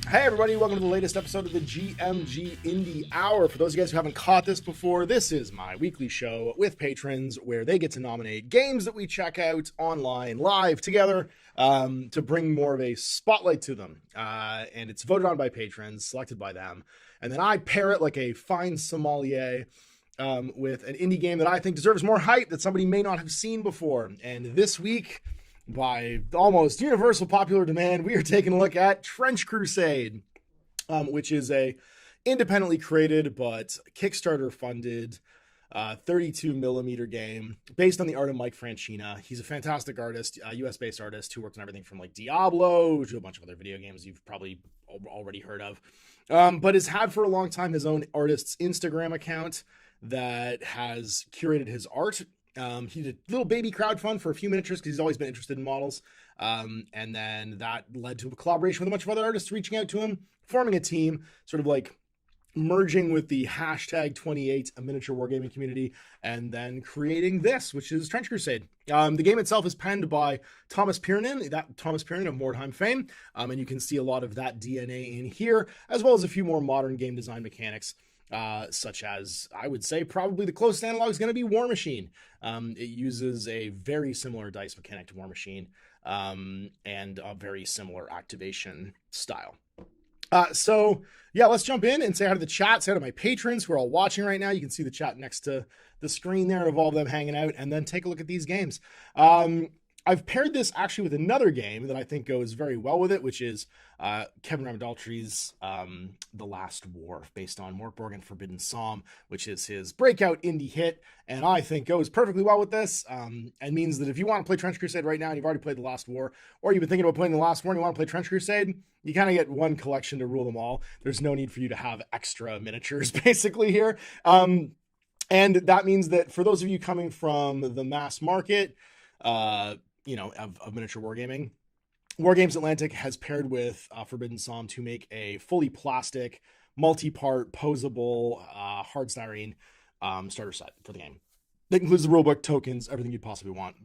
Hey everybody, welcome to the latest episode of the GMG Indie Hour. For those of you guys who haven't caught this before, this is my weekly show with patrons where they get to nominate games that we check out online live together to bring more of a spotlight to them. And it's voted on by patrons, selected by them. And then I pair it like a fine sommelier with an indie game that I think deserves more hype that somebody may not have seen before. And this week, by almost universal popular demand, we are taking a look at Trench Crusade, which is a independently created but Kickstarter funded 32 millimeter game based on the art of Mike Francina. He's a fantastic artist, US based artist who worked on everything from like Diablo to a bunch of other video games you've probably already heard of, but has had for a long time his own artist's Instagram account that has curated his art. He did a little baby crowdfund for a few miniatures because he's always been interested in models. And then that led to a collaboration with a bunch of other artists reaching out to him, forming a team, sort of like merging with the hashtag 28 a miniature wargaming community, and then creating this, which is Trench Crusade. The game itself is penned by Thomas Piernan of Mordheim fame. And you can see a lot of that DNA in here, as well as a few more modern game design mechanics. Such as, I would say, probably the closest analog is going to be War Machine. It uses a very similar dice mechanic to War Machine, and a very similar activation style. So yeah, let's jump in and say hi to the chat, say hi to my patrons who are all watching right now. You can see the chat next to the screen there of all of them hanging out, and then take a look at these games. I've paired this actually with another game that I think goes very well with it, which is Kevin Ramadaltri's The Last War, based on Morkborg and Forbidden Psalm, which is his breakout indie hit, and I think goes perfectly well with this, and means that if you want to play Trench Crusade right now and you've already played The Last War, or you've been thinking about playing The Last War and you want to play Trench Crusade, you kind of get one collection to rule them all. There's no need for you to have extra miniatures, basically, here. And that means that for those of you coming from the mass market, of miniature wargaming, Wargames Atlantic has paired with Forbidden Psalm to make a fully plastic, multi-part, posable, hard styrene starter set for the game. That includes the rulebook, tokens, everything you'd possibly want.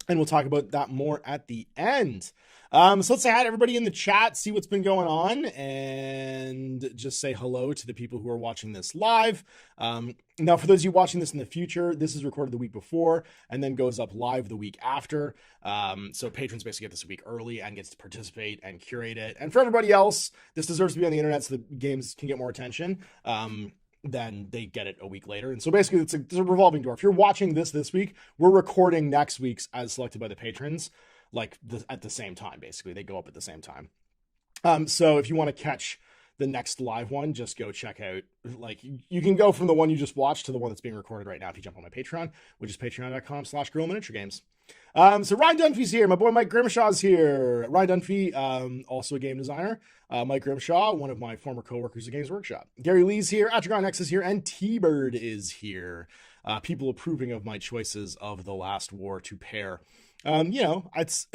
And we'll talk about that more at the end. So let's say hi to everybody in the chat, see what's been going on, and just say hello to the people who are watching this live. Now, for those of you watching this in the future, this is recorded the week before and then goes up live the week after. So patrons basically get this a week early and gets to participate and curate it. And for everybody else, this deserves to be on the internet so the games can get more attention. Then they get it a week later. And so basically it's a revolving door. If you're watching this week, we're recording next week's as selected by the patrons, at the same time. Basically they go up at the same time. So if you want to catch the next live one, just go check out, you can go from the one you just watched to the one that's being recorded right now if you jump on my Patreon, which is patreon.com/Guerrilla Miniature Games. So Ryan Dunphy's here. My boy Mike Grimshaw's here. Ryan Dunphy, also a game designer. Mike Grimshaw, one of my former coworkers at Games Workshop. Gary Lee's here. Atragon X is here. And T-Bird is here. People approving of my choices of The Last War to pair. This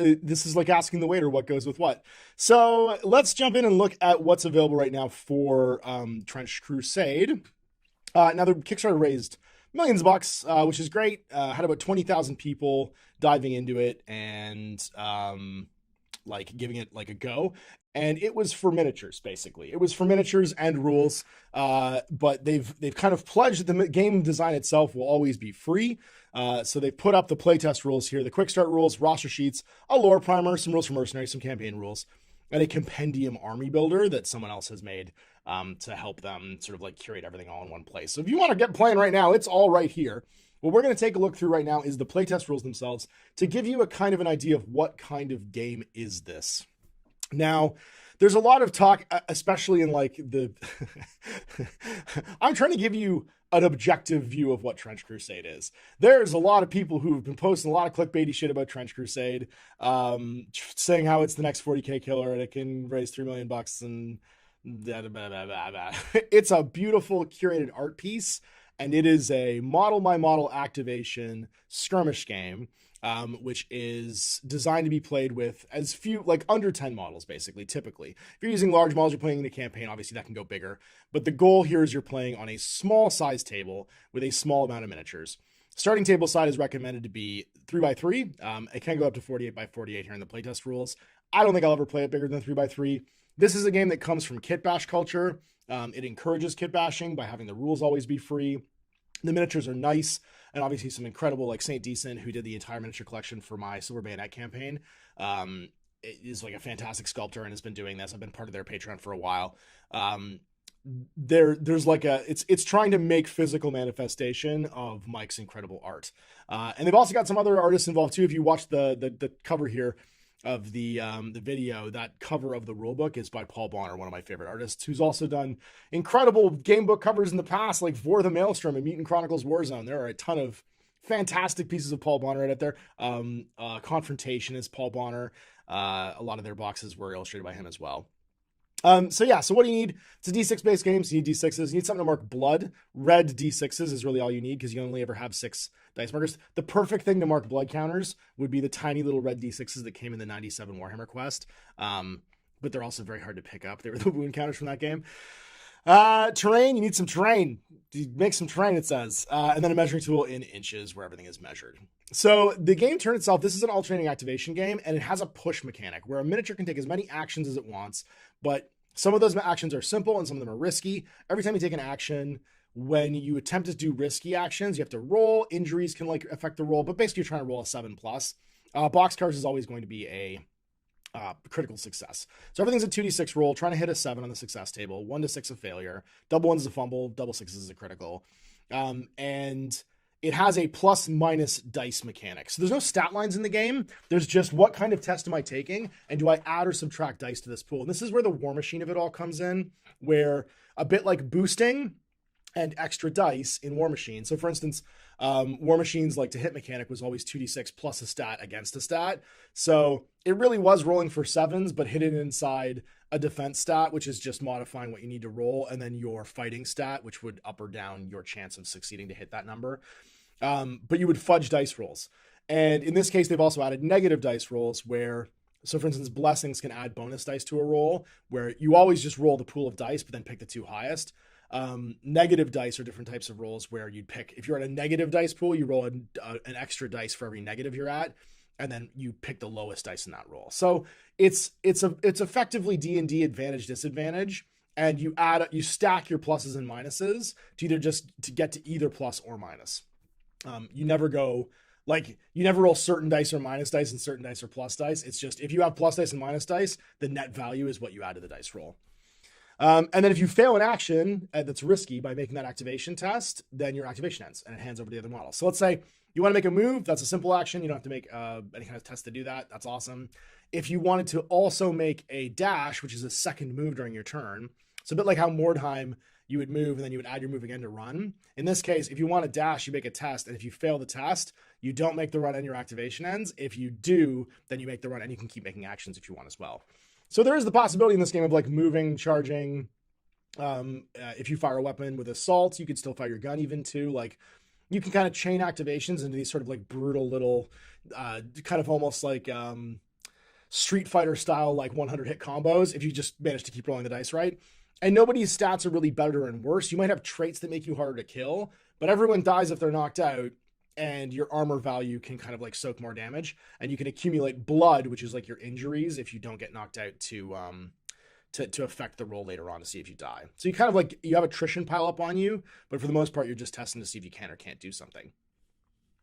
is like asking the waiter what goes with what. So let's jump in and look at what's available right now for Trench Crusade. Now the Kickstarter raised millions of bucks, which is great. Had about 20,000 people diving into it and giving it a go. And it was for miniatures, basically. It was for miniatures and rules, but they've kind of pledged that the game design itself will always be free. So they've put up the playtest rules here, the quick start rules, roster sheets, a lore primer, some rules for mercenaries, some campaign rules, and a compendium army builder that someone else has made to help them sort of curate everything all in one place. So if you want to get playing right now, it's all right here. What we're going to take a look through right now is the playtest rules themselves to give you a kind of an idea of what kind of game is this. Now, there's a lot of talk, especially in I'm trying to give you an objective view of what Trench Crusade is. There's a lot of people who've been posting a lot of clickbaity shit about Trench Crusade, saying how it's the next 40K killer and it can raise $3 million and blah, blah, blah, blah, blah. It's a beautiful curated art piece, and it is a model by model activation skirmish game. Which is designed to be played with as few, under 10 models, basically, typically. If you're using large models, you're playing in a campaign, obviously that can go bigger. But the goal here is you're playing on a small size table with a small amount of miniatures. Starting table side is recommended to be 3x3. It can go up to 48x48 here in the playtest rules. I don't think I'll ever play it bigger than 3x3. This is a game that comes from kit bash culture. It encourages kit bashing by having the rules always be free. The miniatures are nice, and obviously some incredible, like Saint Decent, who did the entire miniature collection for my Silver Bayonet campaign, is like a fantastic sculptor and has been doing this. I've been part of their Patreon for a while. There's like it's trying to make physical manifestation of Mike's incredible art, and they've also got some other artists involved too. If you watch the cover here of the video, that cover of the rulebook is by Paul Bonner, one of my favorite artists, who's also done incredible game book covers in the past, like For the Maelstrom and Mutant Chronicles Warzone. There are a ton of fantastic pieces of Paul Bonner right out there. Confrontation is Paul Bonner. A lot of their boxes were illustrated by him as well. So what do you need? It's a D6 based game, so you need D6s. You need something to mark blood. Red D6s is really all you need because you only ever have 6 dice markers. The perfect thing to mark blood counters would be the tiny little red D6s that came in the 97 Warhammer quest. But they're also very hard to pick up. They were the wound counters from that game. Terrain, you need some terrain. You make some terrain, it says. And then a measuring tool in inches where everything is measured. So the game turn itself, this is an alternating activation game, and it has a push mechanic where a miniature can take as many actions as it wants, but some of those actions are simple and some of them are risky. Every time you take an action, when you attempt to do risky actions, you have to roll. Injuries can like affect the roll, but basically you're trying to roll a 7+. Boxcars is always going to be a critical success. So everything's a 2d6 roll, trying to hit a 7 on the success table, 1 to 6 a failure, double 1s is a fumble, double 6s is a critical. And it has a plus minus dice mechanic. So there's no stat lines in the game. There's just what kind of test am I taking, and do I add or subtract dice to this pool? And this is where the War Machine of it all comes in, where a bit like boosting and extra dice in War Machine. So for instance, War Machine's like to hit mechanic was always 2d6 plus a stat against a stat. So it really was rolling for 7s, but hidden inside a defense stat, which is just modifying what you need to roll, and then your fighting stat, which would up or down your chance of succeeding to hit that number. But you would fudge dice rolls. And in this case, they've also added negative dice rolls where, so for instance, blessings can add bonus dice to a roll where you always just roll the pool of dice, but then pick the 2 highest. Negative dice are different types of rolls where you'd pick, if you're at a negative dice pool, you roll an extra dice for every negative you're at, and then you pick the lowest dice in that roll. So it's effectively D&D advantage disadvantage, and you stack your pluses and minuses to get to either plus or minus. You never roll certain dice or minus dice and certain dice or plus dice. It's just, if you have plus dice and minus dice, the net value is what you add to the dice roll. And then if you fail an action that's risky by making that activation test, then your activation ends and it hands over to the other model. So let's say you want to make a move. That's a simple action. You don't have to make any kind of test to do that. That's awesome. If you wanted to also make a dash, which is a second move during your turn, it's a bit like how Mordheim, you would move and then you would add your move again to run. In this case, if you want to dash, you make a test. And if you fail the test, you don't make the run and your activation ends. If you do, then you make the run and you can keep making actions if you want as well. So there is the possibility in this game of like moving, charging. If you fire a weapon with assault, you could still fire your gun even too. Like you can kind of chain activations into these sort of like brutal little, kind of almost like Street Fighter style, like 100 hit combos if you just manage to keep rolling the dice right. And nobody's stats are really better and worse. You might have traits that make you harder to kill, but everyone dies if they're knocked out, and your armor value can kind of like soak more damage, and you can accumulate blood, which is like your injuries if you don't get knocked out to affect the roll later on to see if you die. So you kind of like, you have attrition pile up on you, but for the most part, you're just testing to see if you can or can't do something.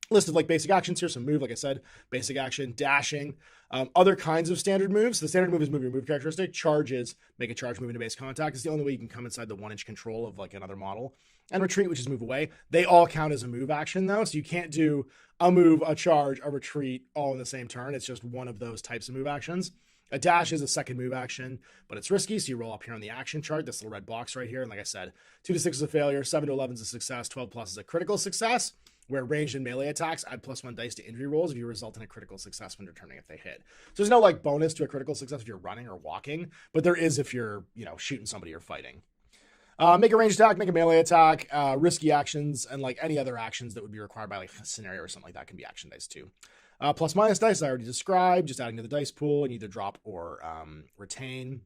List of like basic actions here. Some move, like I said, basic action, dashing, other kinds of standard moves. The standard move is move your move characteristic. Charges, make a charge move into base contact. It's the only way you can come inside the 1-inch control of like another model. And retreat, which is move away. They all count as a move action though. So you can't do a move, a charge, a retreat all in the same turn. It's just one of those types of move actions. A dash is a second move action, but it's risky. So you roll up here on the action chart, this little red box right here. And like I said, 2 to 6 is a failure, 7 to 11 is a success, 12 plus is a critical success, where ranged and melee attacks add +1 dice to injury rolls if you result in a critical success when returning if they hit. So there's no like bonus to a critical success if you're running or walking, but there is if you're, shooting somebody or fighting. Make a ranged attack, make a melee attack, risky actions, and like any other actions that would be required by like a scenario or something like that can be action dice too. Plus minus dice I already described, just adding to the dice pool and either drop or retain.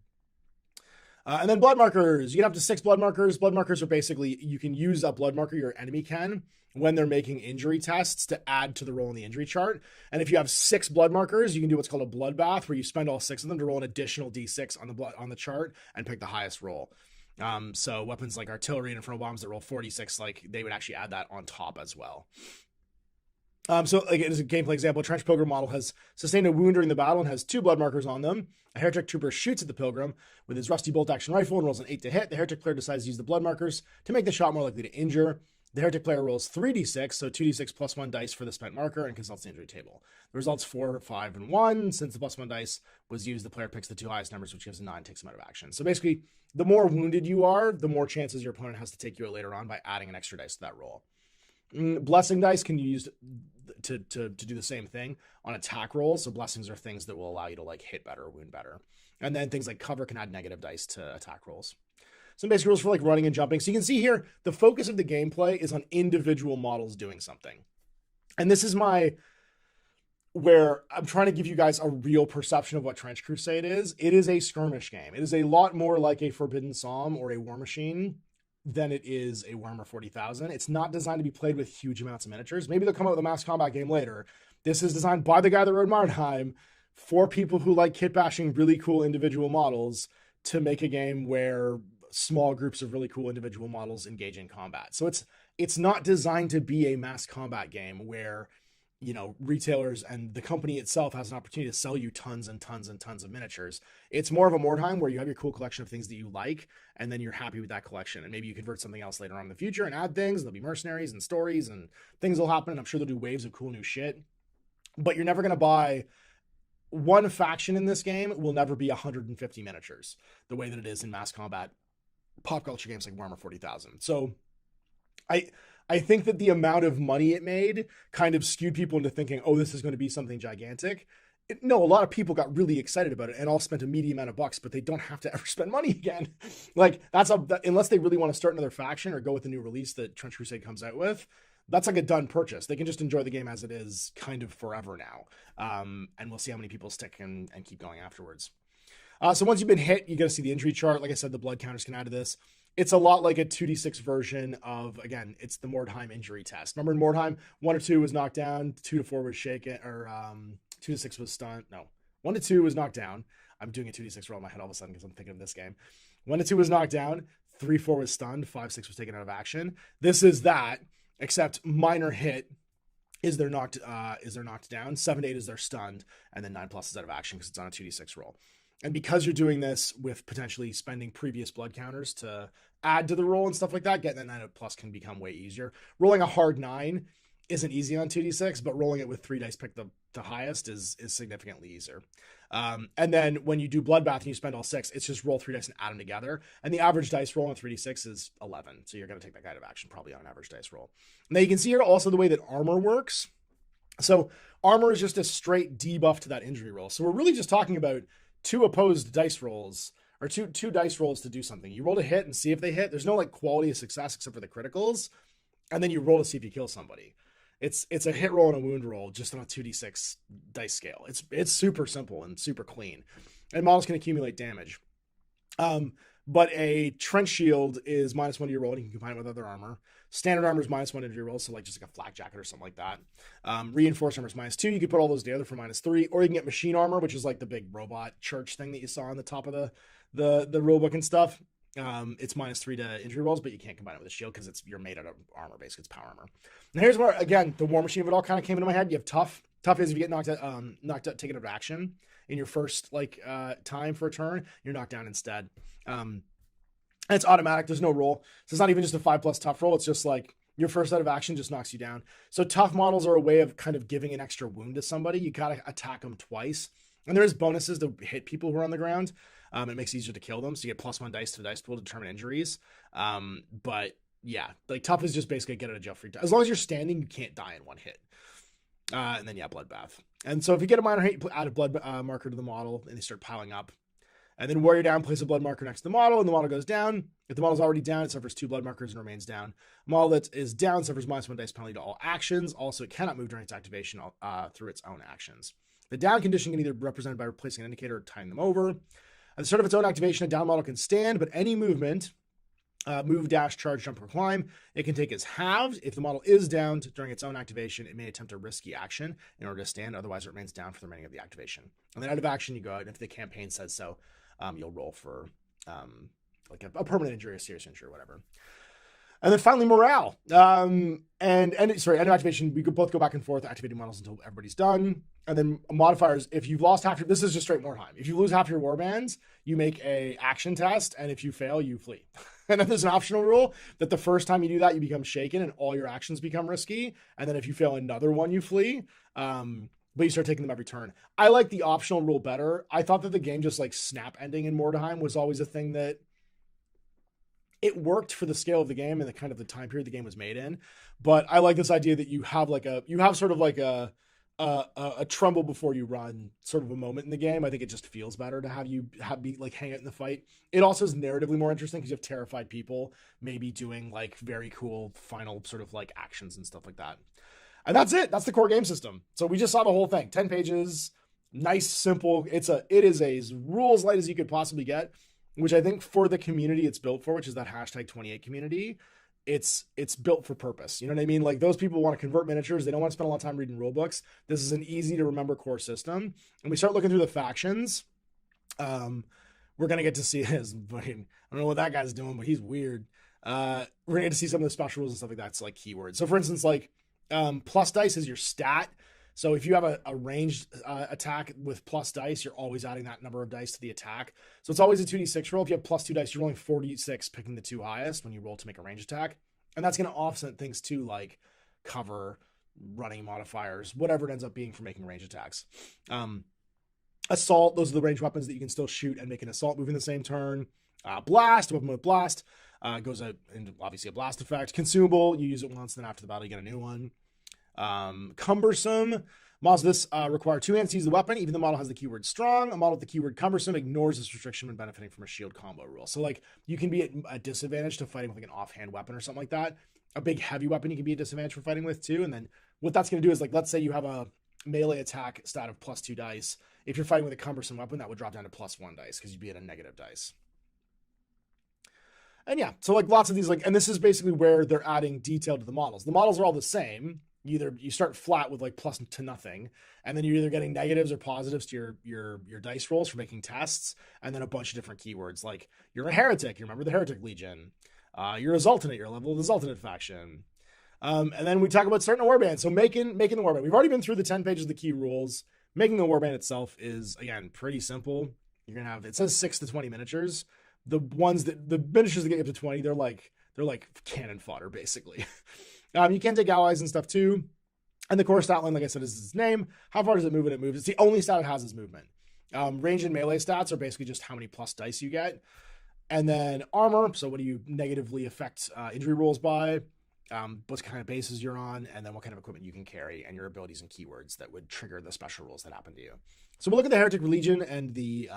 And then blood markers. You get up to 6 blood markers. Blood markers are basically, you can use a blood marker your enemy can when they're making injury tests to add to the roll in the injury chart. And if you have 6 blood markers, you can do what's called a bloodbath, where you spend all 6 of them to roll an additional d6 on the chart and pick the highest roll. So weapons like artillery and infernal bombs that roll 46, like they would actually add that on top as well. So like as a gameplay example, a trench pilgrim model has sustained a wound during the battle and has 2 blood markers on them. A heretic trooper shoots at the pilgrim with his rusty bolt action rifle and rolls an 8 to hit. The heretic player decides to use the blood markers to make the shot more likely to injure. The heretic player rolls 3d6, so 2d6 plus 1 dice for the spent marker, and consults the injury table. The results 4, 5, and 1. Since the plus 1 dice was used, the player picks the 2 highest numbers, which gives a 9, takes them out of action. So basically, the more wounded you are, the more chances your opponent has to take you out later on by adding an extra dice to that roll. Blessing dice can be used to do the same thing on attack rolls. So blessings are things that will allow you to like hit better or wound better. And then things like cover can add negative dice to attack rolls. Some basic rules for like running and jumping. So you can see here, the focus of the gameplay is on individual models doing something. And this is where I'm trying to give you guys a real perception of what Trench Crusade is. It is a skirmish game. It is a lot more like a Forbidden Psalm or a War Machine than it is a Warhammer 40,000. It's not designed to be played with huge amounts of miniatures. Maybe they'll come out with a mass combat game later. This is designed by the guy that wrote Marnheim for people who like kit bashing really cool individual models to make a game where small groups of really cool individual models engage in combat. So it's not designed to be a mass combat game where, you know, retailers and the company itself has an opportunity to sell you tons and tons and tons of miniatures. It's more of a Mordheim where you have your cool collection of things that you like, and then you're happy with that collection. And maybe you convert something else later on in the future and add things. There'll be mercenaries and stories and things will happen. And I'm sure they'll do waves of cool new shit. But you're never going to buy one faction in this game will never be 150 miniatures the way that it is in mass combat pop culture games like Warhammer 40,000. So I think that the amount of money it made kind of skewed people into thinking, oh, this is going to be something gigantic. No, a lot of people got really excited about it and all spent a medium amount of bucks, but they don't have to ever spend money again. Like unless they really want to start another faction or go with the new release that Trench Crusade comes out with, that's like a done purchase. They can just enjoy the game as it is kind of forever now. And we'll see how many people stick and keep going afterwards. So once you've been hit, you got to see the injury chart. Like I said, the blood counters can add to this. It's a lot like a 2d6 version of, again, it's the Mordheim injury test. Remember in Mordheim, 1 to 2 was knocked down, 2 to 4 was shaken, or 2 to 6 was stunned. No, 1 to 2 was knocked down. I'm doing a 2d6 roll in my head all of a sudden because I'm thinking of this game. 1 to 2 was knocked down, 3, 4 was stunned, 5, 6 was taken out of action. This is that, except minor hit is they're knocked down, 7 to 8 is they're stunned, and then 9 plus is out of action because it's on a 2d6 roll. And because you're doing this with potentially spending previous blood counters to add to the roll and stuff like that, getting that 9 plus can become way easier. Rolling a hard 9 isn't easy on 2d6, but rolling it with 3 dice pick the highest is significantly easier. And then when you do bloodbath and you spend all 6, it's just roll 3 dice and add them together. And the average dice roll on 3d6 is 11. So you're going to take that guy out of action probably on an average dice roll. Now you can see here also the way that armor works. So armor is just a straight debuff to that injury roll. So we're really just talking about 2 opposed dice rolls, or two dice rolls to do something. You roll to hit and see if they hit. There's no like quality of success except for the criticals. And then you roll to see if you kill somebody. It's a hit roll and a wound roll just on a 2d6 dice scale. It's super simple and super clean. And models can accumulate damage. But a trench shield is -1 to your roll, and you can combine it with other armor. Standard armor is -1 to your roll, so like just like a flak jacket or something like that. Reinforced armor is -2. You can put all those together for -3, or you can get machine armor, which is like the big robot church thing that you saw on the top of the rule book and stuff. It's -3 to injury rolls, but you can't combine it with a shield because you're made out of armor, basically it's power armor. And here's where, again, the war machine of it all kind of came into my head. You have tough. Tough is if you get knocked out, taken out of action in your first time for a turn, you're knocked down instead. And it's automatic. There's no roll. So it's not even just a 5+ tough roll. It's just like your first out of action just knocks you down. So tough models are a way of kind of giving an extra wound to somebody. You got to attack them twice. And there's bonuses to hit people who are on the ground. It makes it easier to kill them. So you get +1 dice to the dice pool to determine injuries. But yeah, like tough is just basically get out of jail free. As long as you're standing, you can't die in one hit. And then yeah, bloodbath. And so if you get a minor hit, you add a blood marker to the model and they start piling up. And then warrior down, place a blood marker next to the model, and the model goes down. If the model's already down, it suffers 2 blood markers and remains down. A model that is down suffers -1 dice penalty to all actions. Also, it cannot move during its activation through its own actions. The down condition can either be represented by replacing an indicator or tying them over. At the start of its own activation, a down model can stand, but any movement, move, dash, charge, jump, or climb, it can take as halved. If the model is downed during its own activation, it may attempt a risky action in order to stand. Otherwise, it remains down for the remaining of the activation. And then out of action, you go out, and if the campaign says so, you'll roll for like a permanent injury, a serious injury, or whatever. And then finally, morale. End of activation, we could both go back and forth activating models until everybody's done. And then modifiers, if you've lost half your, this is just straight Mordheim. If you lose half your warbands, you make a action test, and if you fail, you flee. And then there's an optional rule that the first time you do that, you become shaken and all your actions become risky. And then if you fail another one, you flee. But you start taking them every turn. I like the optional rule better. I thought that the game just like snap ending in Mordheim was always a thing that it worked for the scale of the game and the kind of the time period the game was made in. But I like this idea that you have sort of like a tremble before you run sort of a moment in the game. I think it just feels better to have be like hang out in the fight. It also is narratively more interesting because you have terrified people maybe doing like very cool final sort of like actions and stuff like that. And that's it. That's the core game system. So we just saw the whole thing. 10 pages, nice, simple. It is as rules light as you could possibly get, which I think for the community it's built for, which is that hashtag 28 community. It's built for purpose. You know what I mean? Like those people want to convert miniatures. They don't want to spend a lot of time reading rule books. This is an easy to remember core system. And we start looking through the factions. We're going to get to see his, I don't know what that guy's doing, but he's weird. We're going to get to see some of the special rules and stuff like that. It's like keywords. So for instance, like plus dice is your stat. So if you have a ranged attack with plus dice, you're always adding that number of dice to the attack. So it's always a 2d6 roll. If you have plus 2 dice, you're rolling 4d6, picking the 2 highest when you roll to make a ranged attack. And that's going to offset things too, like cover, running modifiers, whatever it ends up being for making range attacks. Assault, those are the ranged weapons that you can still shoot and make an assault move in the same turn. Blast, weapon with blast, goes out into obviously a blast effect. Consumable, you use it once, then after the battle you get a new one. Cumbersome. Models this require 2 hands to use the weapon, even the model has the keyword strong. A model with the keyword cumbersome ignores this restriction when benefiting from a shield combo rule. So like you can be at a disadvantage to fighting with like an offhand weapon or something like that. A big heavy weapon you can be at disadvantage for fighting with too. And then what that's going to do is like, let's say you have a melee attack stat of plus 2 dice. If you're fighting with a cumbersome weapon, that would drop down to plus 1 dice because you'd be at a negative dice. And yeah, so like lots of these, like, and this is basically where they're adding detail to the models. The models are all the same. You start flat with like plus to nothing, and then you're either getting negatives or positives to your dice rolls for making tests, and then a bunch of different keywords like you're a heretic, you remember the Heretic Legion, you're a Zoltanate, you're a level of the Zoltanate faction, and then we talk about starting a warband. So making the warband, we've already been through the 10 pages of the key rules. Making the warband itself is again pretty simple. You're gonna have, it says 6 to 20 miniatures. The miniatures that get up to 20, they're like cannon fodder basically. You can take allies and stuff too. And the core stat line, like I said, is its name. How far does it move when it moves? It's the only stat it has is movement. Range and melee stats are basically just how many plus dice you get. And then armor. So what do you negatively affect injury rolls by? What kind of bases you're on, and then what kind of equipment you can carry, and your abilities and keywords that would trigger the special rules that happen to you. So we'll look at the Heretic Legion and the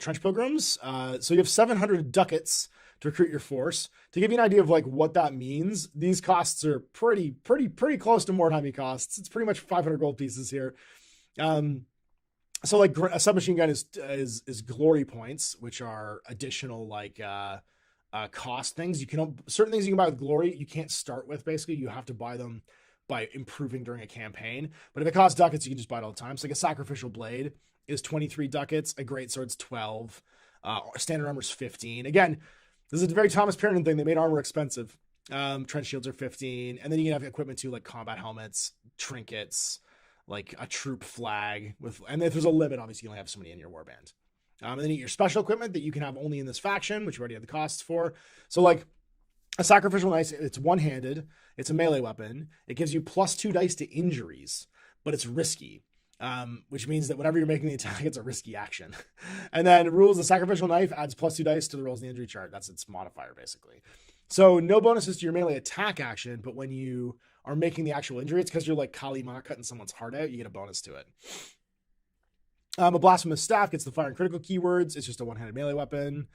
Trench Pilgrims. So you have 700 ducats to recruit your force. To give you an idea of like what that means, these costs are pretty close to Mordheim costs. It's pretty much 500 gold pieces here. So like a submachine gun is glory points, which are additional like cost things. Certain things you can buy with glory, you can't start with. Basically, you have to buy them by improving during a campaign. But if it costs ducats, you can just buy it all the time. So like a sacrificial blade is 23 ducats, a great sword's 12, standard armor's 15. Again, this is a very Thomas Perrin thing. They made armor expensive. Trench shields are 15, and then you can have equipment too, like combat helmets, trinkets, like a troop flag and if there's a limit, obviously you only have so many in your warband. And then you get your special equipment that you can have only in this faction, which you already have the costs for. So like a sacrificial knife, it's one-handed, it's a melee weapon. It gives you plus 2 dice to injuries, but it's risky. Which means that whenever you're making the attack, it's a risky action. And then rules, the sacrificial knife adds plus 2 dice to the rolls in the injury chart. That's its modifier, basically. So no bonuses to your melee attack action, but when you are making the actual injury, it's because you're like Kalima cutting someone's heart out, you get a bonus to it. A blasphemous staff gets the fire and critical keywords. It's just a one-handed melee weapon.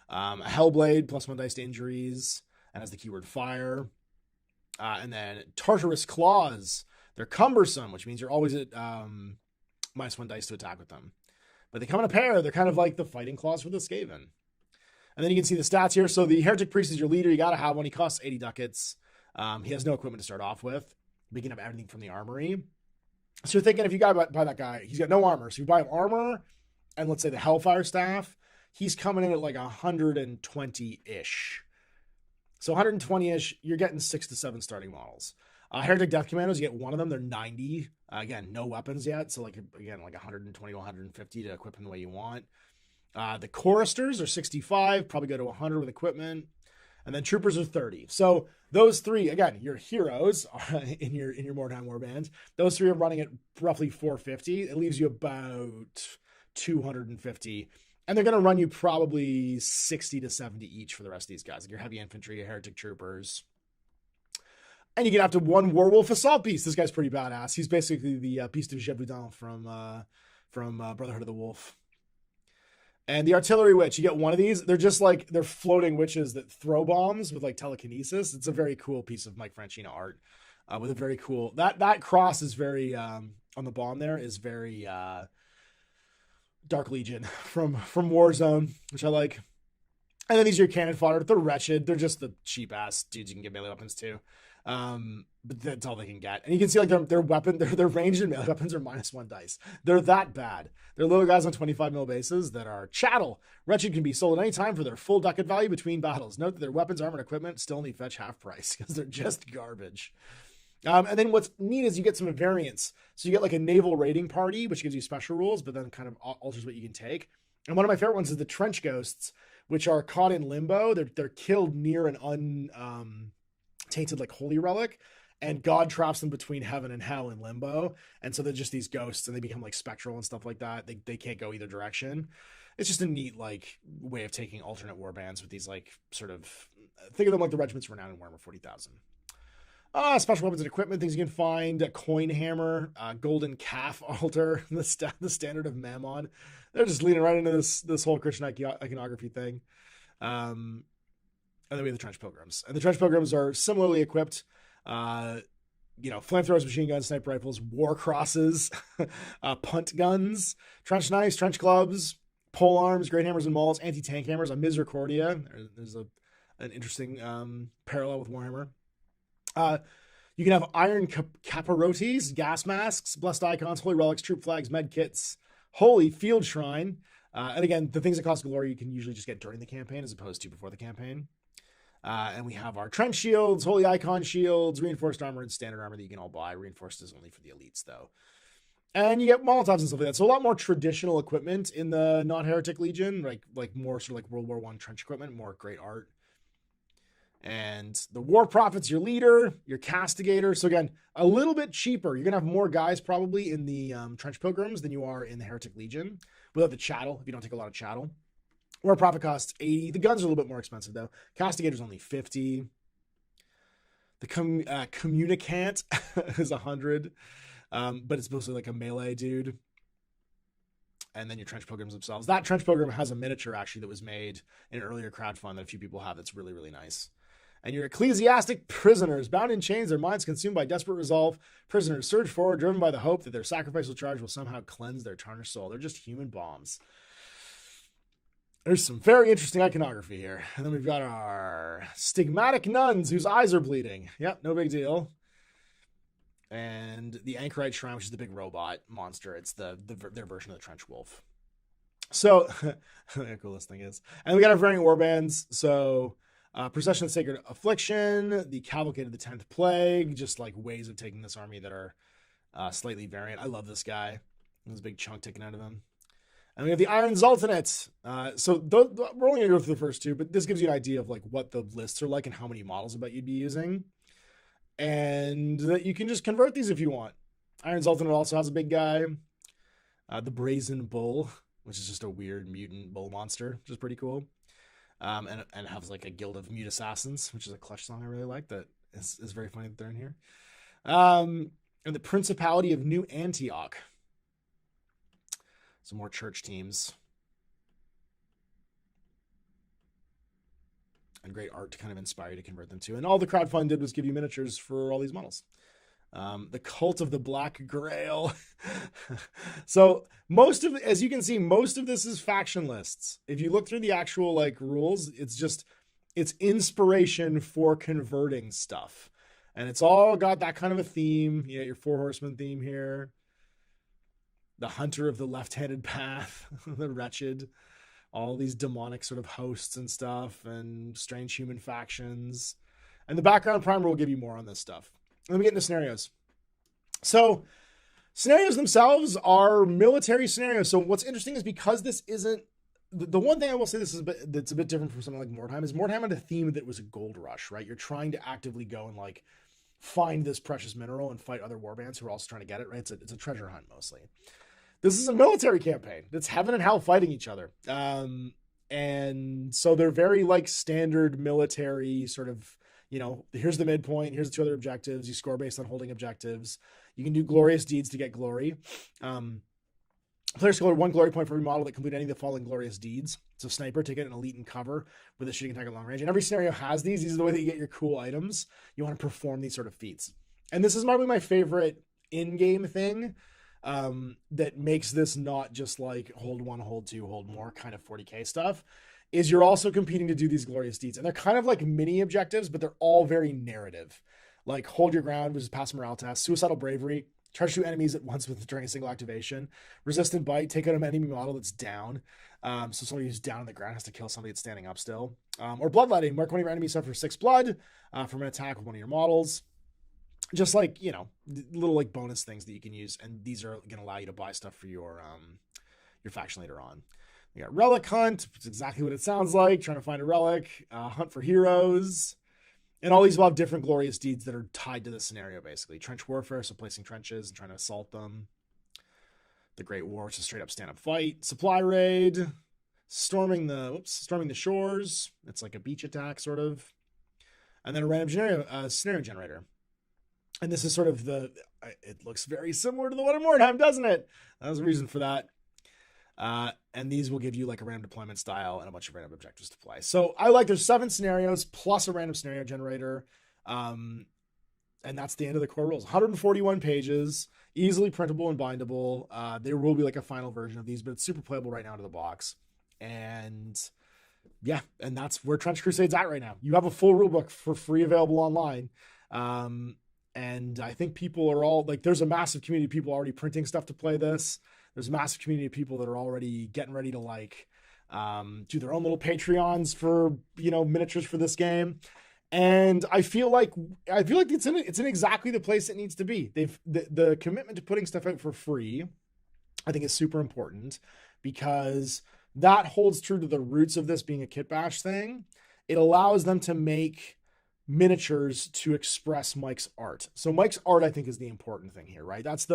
A hellblade, plus 1 dice to injuries, and has the keyword fire. And then Tartarus claws. They're cumbersome, which means you're always at -1 dice to attack with them. but they come in a pair. They're kind of like the fighting claws for the Skaven. And then you can see the stats here. So the Heretic Priest is your leader. You got to have one. He costs 80 ducats. He has no equipment to start off with. But you can have everything from the armory. So you're thinking if you buy that guy, he's got no armor. So you buy him armor and let's say the Hellfire Staff, he's coming in at like 120-ish. So 120-ish, you're getting 6 to 7 starting models. Heretic Death Commandos, you get one of them. They're 90. Again, no weapons yet. So like 120 to 150 to equip them the way you want. The Choristers are 65, probably go to 100 with equipment. And then Troopers are 30. So those three, again, your heroes in your Mordheim Warband, those three are running at roughly 450. It leaves you about 250. And they're going to run you probably 60 to 70 each for the rest of these guys. Like your heavy infantry, your heretic troopers. And you get up to one Werewolf Assault Beast. This guy's pretty badass. He's basically the Beast of Gévaudan from Brotherhood of the Wolf. And the Artillery Witch, you get one of these. They're just like, they're floating witches that throw bombs with like telekinesis. It's a very cool piece of Mike Francina art with a very cool, that cross is very, on the bomb there is very Dark Legion from Warzone, which I like. And then these are your cannon fodder. They're wretched. They're just the cheap ass dudes you can get melee weapons to. But that's all they can get. And you can see like their weapon, their ranged and melee weapons are -1 dice. They're that bad. They're little guys on 25 mil bases that are chattel. Wretched can be sold at any time for their full ducat value between battles. Note that their weapons, armor, and equipment still only fetch half price because they're just garbage. And then what's neat is you get some variants. So you get like a naval raiding party, which gives you special rules, but then kind of alters what you can take. And one of my favorite ones is the Trench Ghosts, which are caught in limbo. They're killed near an tainted like holy relic, and God traps them between heaven and hell in limbo. And so they're just these ghosts, and they become like spectral and stuff like that. They can't go either direction. It's just a neat like way of taking alternate warbands with these like sort of, think of them like the regiments renowned in Warhammer 40,000. Special weapons and equipment, things you can find: a coin hammer, golden calf altar, the standard of Mammon. They're just leaning right into this whole Christian iconography thing. And then we have the Trench Pilgrims. And the Trench Pilgrims are similarly equipped. Flamethrowers, machine guns, sniper rifles, war crosses, punt guns, trench knives, trench clubs, pole arms, great hammers and mauls, anti-tank hammers, a Misericordia. There's an interesting parallel with Warhammer. You can have iron capirotes, gas masks, blessed icons, holy relics, troop flags, med kits, holy field shrine. And again, the things that cost glory you can usually just get during the campaign as opposed to before the campaign. And we have our trench shields, holy icon shields, reinforced armor, and standard armor that you can all buy. Reinforced is only for the elites, though. And you get Molotovs and stuff like that. So a lot more traditional equipment in the non-heretic legion, like more sort of like World War I trench equipment, more great art. And the War Prophet's your leader, your Castigator. So again, a little bit cheaper. You're going to have more guys probably in the Trench Pilgrims than you are in the Heretic Legion without the chattel, if you don't take a lot of chattel. War Prophet costs 80. The guns are a little bit more expensive, though. Castigator's only 50. The Communicant is 100, but it's mostly like a melee dude. And then your Trench Pilgrims themselves. That Trench Pilgrim has a miniature, actually, that was made in an earlier crowdfund that a few people have that's really, really nice. And your ecclesiastic prisoners, bound in chains, their minds consumed by desperate resolve. Prisoners surge forward, driven by the hope that their sacrificial charge will somehow cleanse their tarnished soul. They're just human bombs. There's some very interesting iconography here. And then we've got our stigmatic nuns whose eyes are bleeding. Yep, no big deal. And the Anchorite Shrine, which is the big robot monster. It's their version of the Trench Wolf. So, the coolest thing is. And we got our variant warbands. So, Procession of Sacred Affliction, the Cavalcade of the 10th Plague, just like ways of taking this army that are slightly variant. I love this guy. There's a big chunk taken out of him. And we have the Iron Zoltanate. So we're only going to go through the first two, but this gives you an idea of like what the lists are like and how many models I bet you'd be using. And that you can just convert these if you want. Iron Zoltanate also has a big guy. The Brazen Bull, which is just a weird mutant bull monster, which is pretty cool. And has like a guild of mute assassins, which is a Clutch song I really like. That is very funny that they're in here. And the Principality of New Antioch. Some more church teams. And great art to kind of inspire you to convert them to. And all the crowdfund did was give you miniatures for all these models. The Cult of the Black Grail. So most of, as you can see, most of this is faction lists. If you look through the actual like rules, it's inspiration for converting stuff. And it's all got that kind of a theme. You got your Four Horsemen theme here. The Hunter of the Left-Handed Path, the Wretched, all these demonic sort of hosts and stuff, and strange human factions. And the background primer will give you more on this stuff. Let me get into scenarios. So scenarios themselves are military scenarios. So what's interesting is because this isn't, the one thing I will say that's a bit different from something like Mordheim is Mordheim had a theme that was a gold rush, right? You're trying to actively go and like find this precious mineral and fight other warbands who are also trying to get it, right? It's a treasure hunt mostly. This is a military campaign. It's heaven and hell fighting each other. And so they're very like standard military sort of, you know, here's the midpoint, here's the two other objectives. You score based on holding objectives. You can do glorious deeds to get glory. Players score 1 glory point for every model that complete any of the following glorious deeds. So sniper, take it an elite and cover with a shooting attack at long range. And every scenario has these. These are the way that you get your cool items. You want to perform these sort of feats. And this is probably my favorite in-game thing that makes this not just like hold 1, hold 2, hold more kind of 40k stuff, is you're also competing to do these glorious deeds. And they're kind of like mini objectives, but they're all very narrative. Like hold your ground, which is pass a morale test, suicidal bravery, charge 2 enemies at once during a single activation, resistant bite, take out an enemy model that's down. So somebody who's down on the ground has to kill somebody that's standing up still. Or bloodletting, mark one of your enemies suffer 6 blood from an attack with one of your models. Just like, you know, little like bonus things that you can use. And these are going to allow you to buy stuff for your faction later on. We got Relic Hunt, which is exactly what it sounds like. Trying to find a relic, Hunt for Heroes. And all these will have different glorious deeds that are tied to the scenario, basically. Trench Warfare, so placing trenches and trying to assault them. The Great War, which is straight up stand-up fight. Supply Raid. Storming the shores. It's like a beach attack, sort of. And then a random scenario generator. And this is sort of it looks very similar to the one in Mordheim, doesn't it? That was a reason for that. And these will give you like a random deployment style and a bunch of random objectives to play. So there's 7 scenarios plus a random scenario generator. And that's the end of the core rules. 141 pages, easily printable and bindable. There will be like a final version of these, but it's super playable right now out of the box. And yeah, and that's where Trench Crusade's at right now. You have a full rulebook for free available online. And I think people are all like, there's a massive community of people already printing stuff to play this. There's a massive community of people that are already getting ready to like do their own little Patreons for, you know, miniatures for this game. And I feel like it's in exactly the place it needs to be. The commitment to putting stuff out for free, I think, is super important because that holds true to the roots of this being a kit bash thing. It allows them to make miniatures to express Mike's art. So Mike's art, I think, is the important thing here, right? That's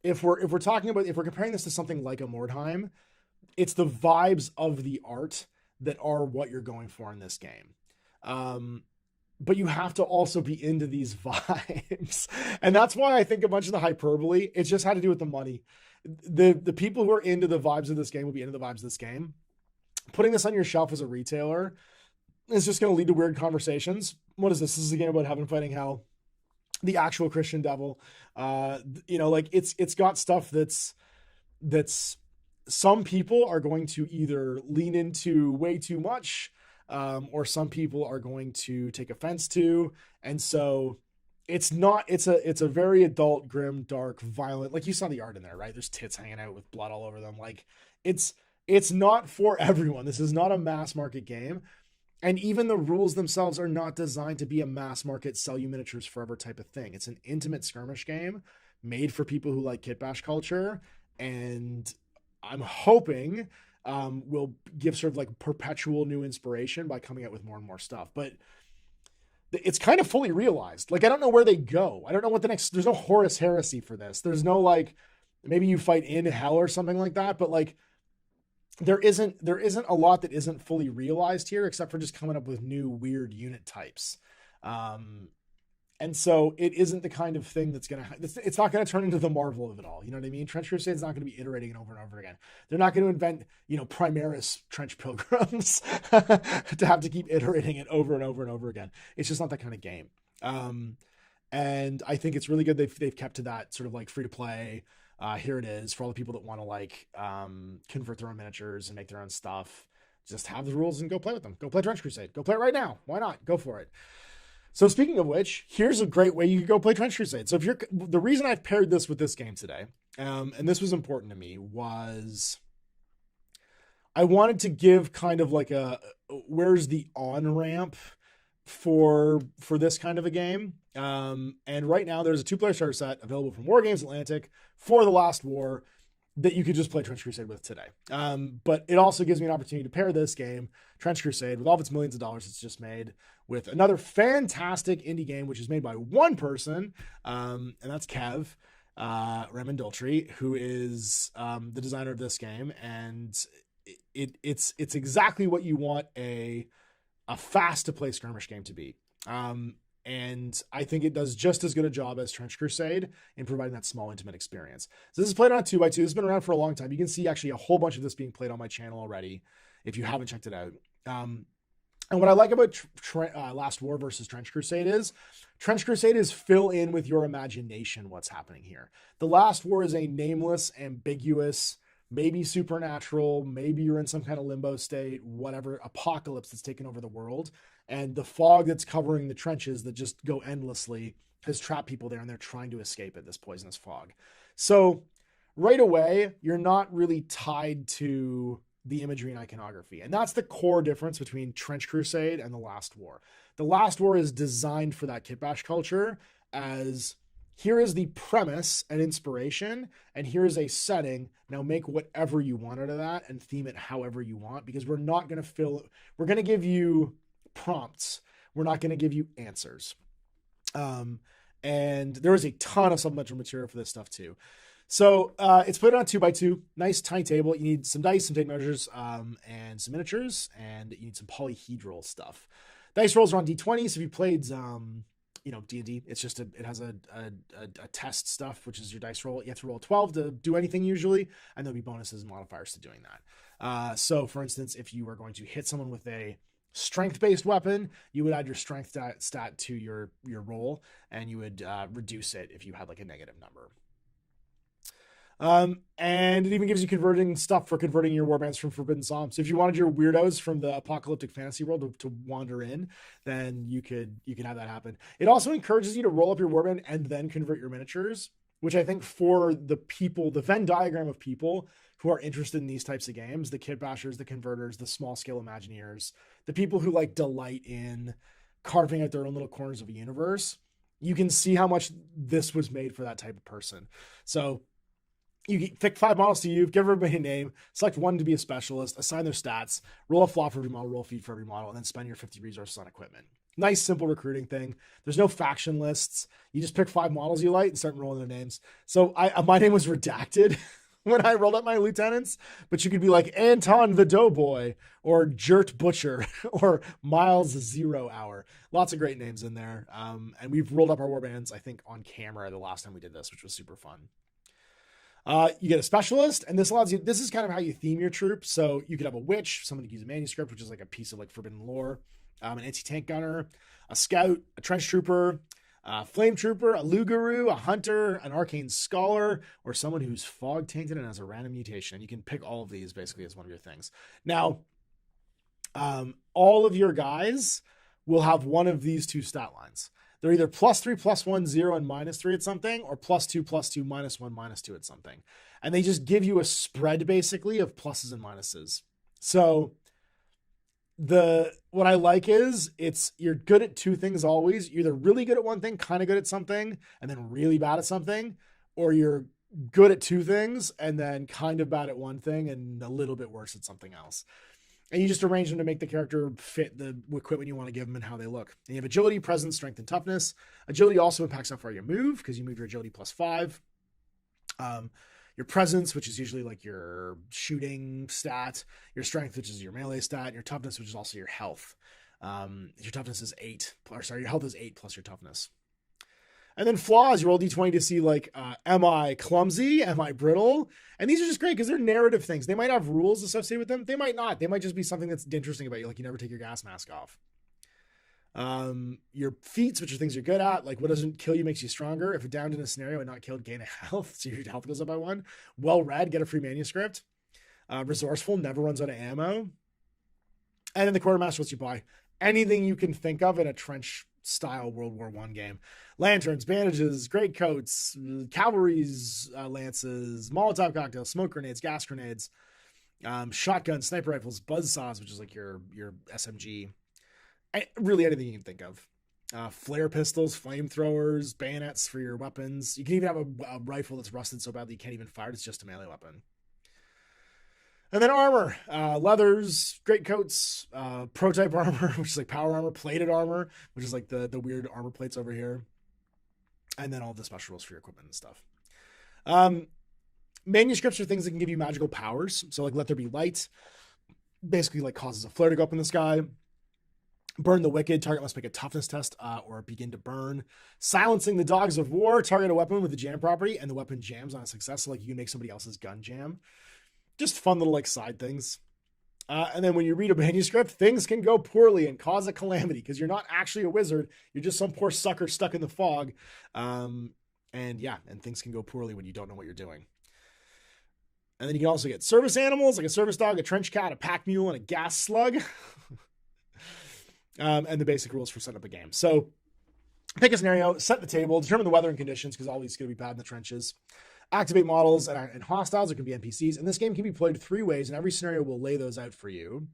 if we're comparing this to something like a Mordheim, it's the vibes of the art that are what you're going for in this game. But you have to also be into these vibes. And that's why I think a bunch of the hyperbole, it's just had to do with the money. The people who are into the vibes of this game will be into the vibes of this game. Putting this on your shelf as a retailer is just going to lead to weird conversations. What is this? This is a game about heaven fighting hell. The actual Christian devil. You know, like it's got stuff that's some people are going to either lean into way too much, or some people are going to take offense to. And so it's a very adult, grim, dark, violent, like you saw the art in there, right? There's tits hanging out with blood all over them. Like it's not for everyone. This is not a mass market game. And even the rules themselves are not designed to be a mass market sell you miniatures forever type of thing. It's an intimate skirmish game made for people who like kit bash culture. And I'm hoping will give sort of like perpetual new inspiration by coming out with more and more stuff. But it's kind of fully realized. Like, I don't know where they go. I don't know what there's no Horus Heresy for this. There's no like, maybe you fight in hell or something like that. But like, there isn't a lot that isn't fully realized here, except for just coming up with new weird unit types. And so it isn't the kind of thing that's it's not going to turn into the Marvel of it all. You know what I mean? Trench Crusade is not going to be iterating it over and over again. They're not going to invent, you know, Primaris Trench Pilgrims to have to keep iterating it over and over and over again. It's just not that kind of game. And I think it's really good they've kept to that sort of like free to play. Here it is for all the people that want to like convert their own miniatures and make their own stuff. Just have the rules and go play with them. Go play Trench Crusade. Go play it right now. Why not? Go for it. So speaking of which, here's a great way you could go play Trench Crusade. So if you're the reason I've paired this with this game today, and this was important to me, was I wanted to give kind of like a where's the on ramp for this kind of a game. And right now there's a 2-player starter set available from Wargames Atlantic for the Last War that you could just play Trench Crusade with today. But it also gives me an opportunity to pair this game, Trench Crusade, with all of its millions of dollars it's just made, with another fantastic indie game, which is made by one person, and that's Kev Ramondoltri, who is the designer of this game. And it's exactly what you want a fast to play skirmish game to be. And I think it does just as good a job as Trench Crusade in providing that small, intimate experience. So this is played on a 2x2. This has been around for a long time. You can see actually a whole bunch of this being played on my channel already, if you haven't checked it out. And what I like about Last War versus Trench Crusade is fill in with your imagination what's happening here. The Last War is a nameless, ambiguous, maybe supernatural, maybe you're in some kind of limbo state, whatever, apocalypse that's taken over the world. And the fog that's covering the trenches that just go endlessly has trapped people there, and they're trying to escape it, this poisonous fog. So right away, you're not really tied to the imagery and iconography. And that's the core difference between Trench Crusade and The Last War. The Last War is designed for that kitbash culture as here is the premise and inspiration, and here is a setting. Now make whatever you want out of that and theme it however you want, because we're not going to we're going to give you prompts. We're not going to give you answers. And there is a ton of supplemental material for this stuff too. So it's put on a 2x2, nice tiny table. You need some dice, some tape measures, and some miniatures, and you need some polyhedral stuff. Dice rolls are on D20. So if you played, D&D, it's just it has a test stuff, which is your dice roll. You have to roll a 12 to do anything usually, and there'll be bonuses and modifiers to doing that. So for instance, if you are going to hit someone with a strength-based weapon, you would add your strength stat to your roll, and you would reduce it if you had like a negative number. And it even gives you converting stuff for converting your warbands from Forbidden Psalm. So if you wanted your weirdos from the apocalyptic fantasy world to wander in, then you could have that happen. It also encourages you to roll up your warband and then convert your miniatures, which I think for the people, the Venn diagram of people who are interested in these types of games, the kit bashers, the converters, the small scale Imagineers, the people who like delight in carving out their own little corners of a universe, you can see how much this was made for that type of person. So you pick 5 models to you, give everybody a name, select one to be a specialist, assign their stats, roll a flop for every model, roll a feed for every model, and then spend your 50 resources on equipment. Nice, simple recruiting thing. There's no faction lists. You just pick 5 models you like and start rolling their names. So my name was redacted when I rolled up my lieutenants, but you could be like Anton the Doughboy or Jert Butcher or Miles 0 Hour. Lots of great names in there. And we've rolled up our warbands, I think, on camera the last time we did this, which was super fun. You get a specialist, and this allows you, this is kind of how you theme your troop. So you could have a witch, someone could use a manuscript, which is like a piece of like forbidden lore, an anti-tank gunner, a scout, a trench trooper, a flame trooper, a Lugaru, a hunter, an arcane scholar, or someone who's fog tainted and has a random mutation. And you can pick all of these basically as one of your things. Now, all of your guys will have one of these 2 stat lines. They're either +3, +1, 0, and -3 at something, or +2, +2, -1, -2 at something. And they just give you a spread basically of pluses and minuses. So what I like is you're good at 2 things always. You're either really good at one thing, kind of good at something, and then really bad at something, or you're good at 2 things and then kind of bad at one thing and a little bit worse at something else. And you just arrange them to make the character fit the equipment you want to give them and how they look. And you have agility, presence, strength, and toughness. Agility also impacts how far you move, because you move your agility +5. Your presence, which is usually like your shooting stat. Your strength, which is your melee stat. And your toughness, which is also your health. Your toughness is 8. Your health is 8 plus your toughness. And then flaws, you roll D20 to see like, am I clumsy? Am I brittle? And these are just great because they're narrative things. They might have rules associated with them. They might not. They might just be something that's interesting about you. Like you never take your gas mask off. Your feats, which are things you're good at, like what doesn't kill you makes you stronger. If you're downed in a scenario and not killed, gain a health, so your health goes up by 1. Well read, get a free manuscript. Resourceful, never runs out of ammo. And then the quartermaster lets you buy anything you can think of in a trench style World War I game. Lanterns, bandages, greatcoats, cavalry's lances, Molotov cocktails, smoke grenades, gas grenades, shotguns, sniper rifles, buzzsaws, which is like your SMG. Really anything you can think of. Flare pistols, flamethrowers, bayonets for your weapons. You can even have a rifle that's rusted so badly you can't even fire it. It's just a melee weapon. And then armor, leathers, greatcoats, prototype armor, which is like power armor, plated armor, which is like the weird armor plates over here. And then all the special rules for your equipment and stuff. Manuscripts are things that can give you magical powers. So like Let There Be Light, basically like causes a flare to go up in the sky. Burn the Wicked, target must make a toughness test or begin to burn. Silencing the Dogs of War, target a weapon with a jam property and the weapon jams on a success. So like you can make somebody else's gun jam. Just fun little like side things. And then when you read a manuscript, things can go poorly and cause a calamity because you're not actually a wizard. You're just some poor sucker stuck in the fog. And things can go poorly when you don't know what you're doing. And then you can also get service animals like a service dog, a trench cat, a pack mule, and a gas slug. And the basic rules for setting up a game. So pick a scenario, set the table, determine the weather and conditions because all these going to be bad in the trenches. Activate models and hostiles. It can be NPCs. And this game can be played 3 ways, and every scenario will lay those out for you,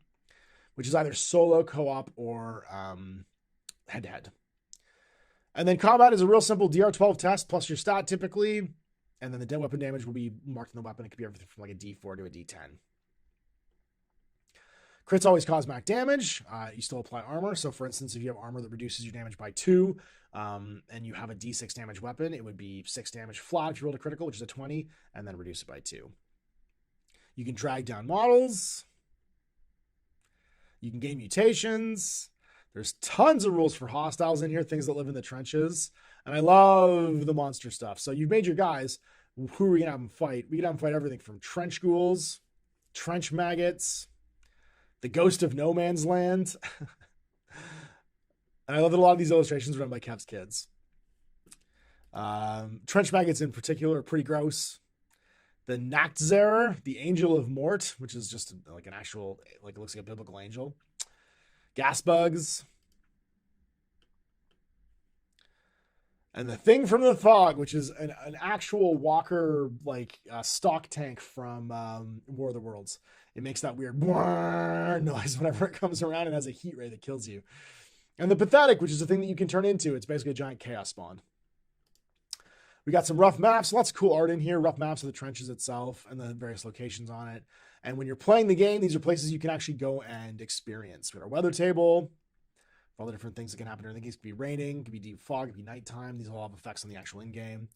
which is either solo, co-op, or head-to-head. And then combat is a real simple DR12 test plus your stat typically. And then the dead weapon damage will be marked on the weapon. It could be everything from like a D4 to a D10. Crits always cause max damage. You still apply armor. So for instance, if you have armor that reduces your damage by 2, and you have a D6 damage weapon, it would be 6 damage flat if you rolled a critical, which is a 20, and then reduce it by 2. You can drag down models. You can gain mutations. There's tons of rules for hostiles in here, things that live in the trenches. And I love the monster stuff. So you've made your guys. Who are we going to have them fight? We can have them fight everything from trench ghouls, trench maggots, the ghost of no man's land. And I love that a lot of these illustrations are done by Kev's kids. Trench maggots in particular are pretty gross. The Nachtzerer, the angel of Mort, which is just like an actual, like it looks like a biblical angel. Gas bugs. And the thing from the fog, which is an actual walker, like stock tank from War of the Worlds. It makes that weird noise whenever it comes around and has a heat ray that kills you. And the pathetic, which is a thing that you can turn into. It's basically a giant chaos spawn. We got some rough maps, lots of cool art in here, rough maps of the trenches itself and the various locations on it. And when you're playing the game, these are places you can actually go and experience. We got our weather table, all the different things that can happen during the game. It could be raining, it could be deep fog, it could be nighttime. These all have effects on the actual in-game.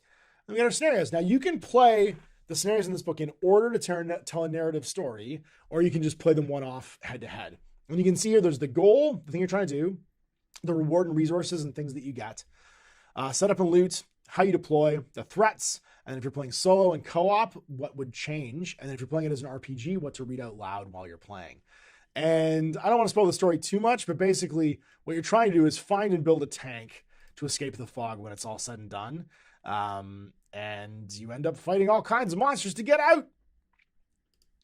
And we got our scenarios. Now you can play the scenarios in this book in order to tell a narrative story, or you can just play them one-off head-to-head. And you can see here, there's the goal, the thing you're trying to do, the reward and resources and things that you get, setup and loot, how you deploy, the threats, and if you're playing solo and co-op, what would change, and then if you're playing it as an RPG, what to read out loud while you're playing. And I don't want to spoil the story too much, but basically what you're trying to do is find and build a tank to escape the fog when it's all said and done. And you end up fighting all kinds of monsters to get out.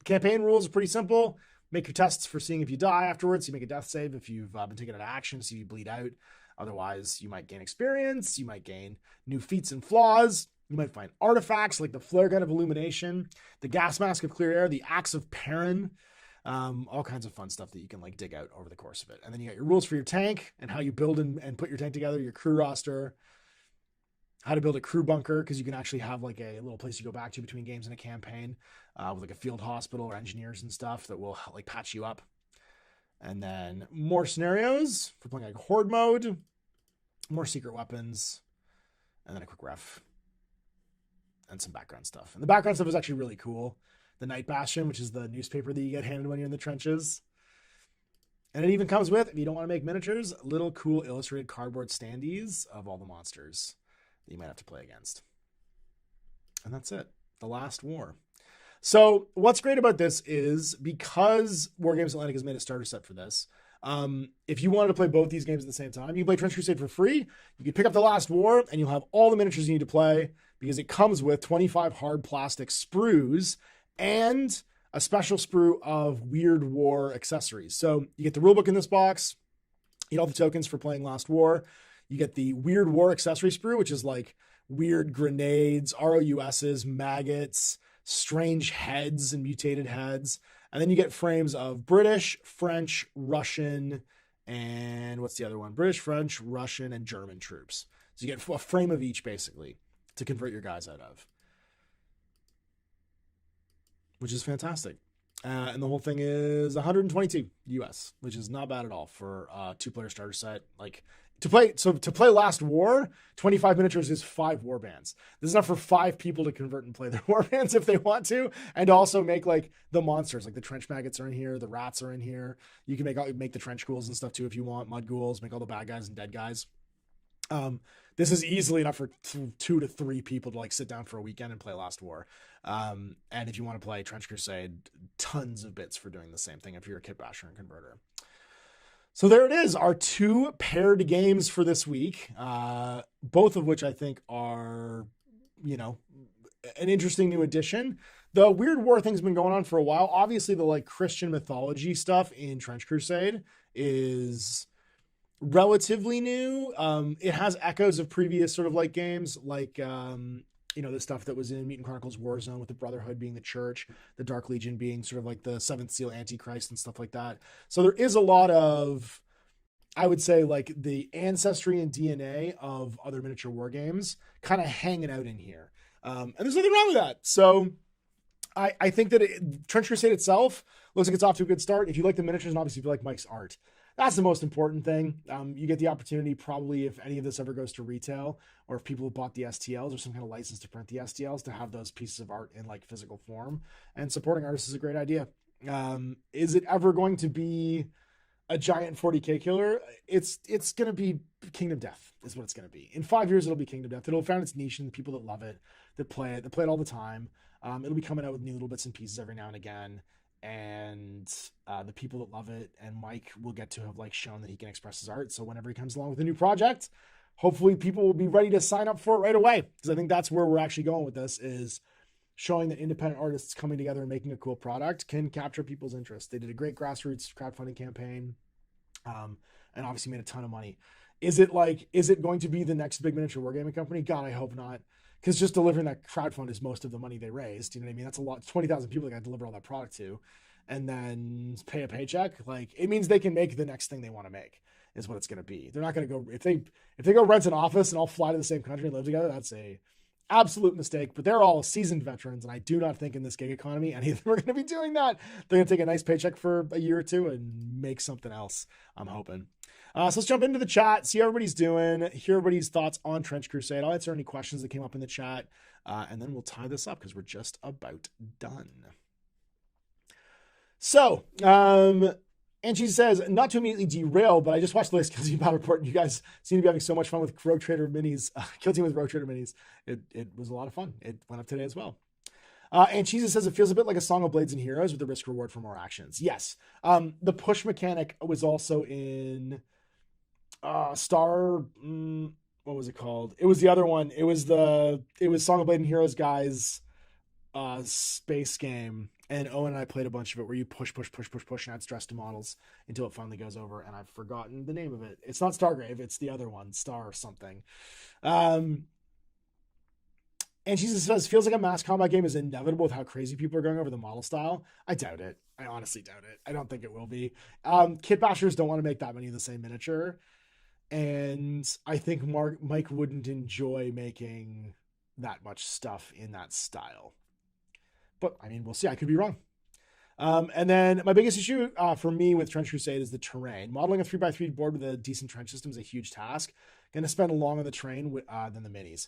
Campaign rules are pretty simple. Make your tests for seeing if you die afterwards. You make a death save if you've been taken out of action, so you bleed out. Otherwise, you might gain experience. You might gain new feats and flaws. You might find artifacts like the flare gun of illumination, the gas mask of clear air, the axe of Perrin, all kinds of fun stuff that you can like dig out over the course of it. And then you got your rules for your tank and how you build and put your tank together, your crew roster, how to build a crew bunker, because you can actually have like a little place you go back to between games in a campaign with like a field hospital or engineers and stuff that will like patch you up. And then more scenarios for playing like horde mode, more secret weapons, and then a quick ref and some background stuff. And the background stuff is actually really cool. The Night Bastion, which is the newspaper that you get handed when you're in the trenches. And it even comes with, if you don't want to make miniatures, little cool illustrated cardboard standees of all the monsters that you might have to play against. And that's it. The Last War. So what's great about this is because Wargames Atlantic has made a starter set for this, If you wanted to play both these games at the same time, you can play Trench Crusade for free. You can pick up The Last War, and you'll have all the miniatures you need to play because it comes with 25 hard plastic sprues and a special sprue of Weird War accessories. So you get the rulebook in this box. You get all the tokens for playing Last War. You get the Weird War accessory sprue, which is like weird grenades, ROUSs, maggots, strange heads and mutated heads. And then you get frames of British, French, Russian, and what's the other one? British, French, Russian, and German troops. So you get a frame of each, basically, to convert your guys out of, which is fantastic. And the whole thing is 122 US, which is not bad at all for a 2-player starter set. Like to play Last War, 25 miniatures is 5 warbands. This is enough for 5 people to convert and play their warbands if they want to, and also make like the monsters, like the trench maggots are in here, the rats are in here. You can make the trench ghouls and stuff too if you want, mud ghouls, make all the bad guys and dead guys. This is easily enough for 2 to 3 people to like sit down for a weekend and play Last War. And if you want to play Trench Crusade, tons of bits for doing the same thing if you're a kit basher and converter. So there it is, our 2 paired games for this week, both of which I think are, an interesting new addition. The Weird War thing's been going on for a while. Obviously, the like Christian mythology stuff in Trench Crusade is relatively new. It has echoes of previous sort of like games, like the stuff that was in Mutant Chronicles Warzone with the Brotherhood being the church, the Dark Legion being sort of like the Seventh Seal Antichrist and stuff like that. So there is a lot of, I would say, like the ancestry and DNA of other miniature war games kind of hanging out in here. And there's nothing wrong with that. So I think that Trench Crusade itself looks like it's off to a good start. If you like the miniatures and obviously if you like Mike's art, that's the most important thing. You get the opportunity, probably if any of this ever goes to retail, or if people have bought the STLs or some kind of license to print the STLs, to have those pieces of art in like physical form. And supporting artists is a great idea. Is it ever going to be a giant 40K killer? It's going to be Kingdom Death is what it's going to be. In 5 years, it'll be Kingdom Death. It'll find its niche in the people that love it, that play it all the time. It'll be coming out with new little bits and pieces every now and again. And the people that love it, and Mike will get to have like shown that he can express his art. So whenever he comes along with a new project, hopefully people will be ready to sign up for it right away. Because I think that's where we're actually going with this, is showing that independent artists coming together and making a cool product can capture people's interest. They did a great grassroots crowdfunding campaign, and obviously made a ton of money. Is it going to be the next big miniature wargaming company? God, I hope not. Because just delivering that crowdfund is most of the money they raised. You know what I mean? That's a lot. 20,000 people they got to deliver all that product to, and then pay a paycheck. Like, it means they can make the next thing they want to make, is what it's going to be. They're not going to go, if they go rent an office and all fly to the same country and live together, that's a absolute mistake. But they're all seasoned veterans, and I do not think in this gig economy any of them are going to be doing that. They're going to take a nice paycheck for a year or two and make something else, I'm hoping. So let's jump into the chat, see how everybody's doing, hear everybody's thoughts on Trench Crusade. I'll answer any questions that came up in the chat, and then we'll tie this up because we're just about done. So, and she says, not to immediately derail, but I just watched the latest Kill Team Battle Report, and you guys seem to be having so much fun with Rogue Trader Minis, Kill Team with Rogue Trader Minis. It was a lot of fun. It went up today as well. And Jesus says it feels a bit like a Song of Blades and Heroes with the risk reward for more actions. Yes. The push mechanic was also in Star, what was it called? It was the other one. It was Song of Blade and Heroes guys space game, and Owen and I played a bunch of it where you push and add stress to models until it finally goes over, and I've forgotten the name of it. It's not Stargrave, it's the other one, Star or something. And she says, feels like a mass combat game is inevitable with how crazy people are going over the model style. I doubt it. I honestly doubt it. I don't think it will be. Kit bashers don't want to make that many of the same miniature. And I think Mike wouldn't enjoy making that much stuff in that style. But, I mean, we'll see. I could be wrong. And then my biggest issue for me with Trench Crusade is the terrain. Modeling a 3x3 board with a decent trench system is a huge task. Going to spend longer on the terrain than the minis.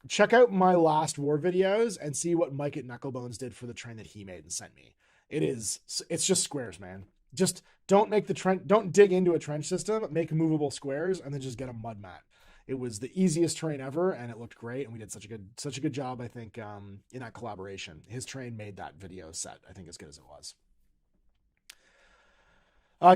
Check out my Last War videos and see what Mike at Knucklebones did for the terrain that he made and sent me. It's just squares, man. Just don't dig into a trench system, make movable squares, and then just get a mud mat. It was the easiest terrain ever, and it looked great, and we did such a good job, I think, in that collaboration. His terrain made that video set, I think, as good as it was.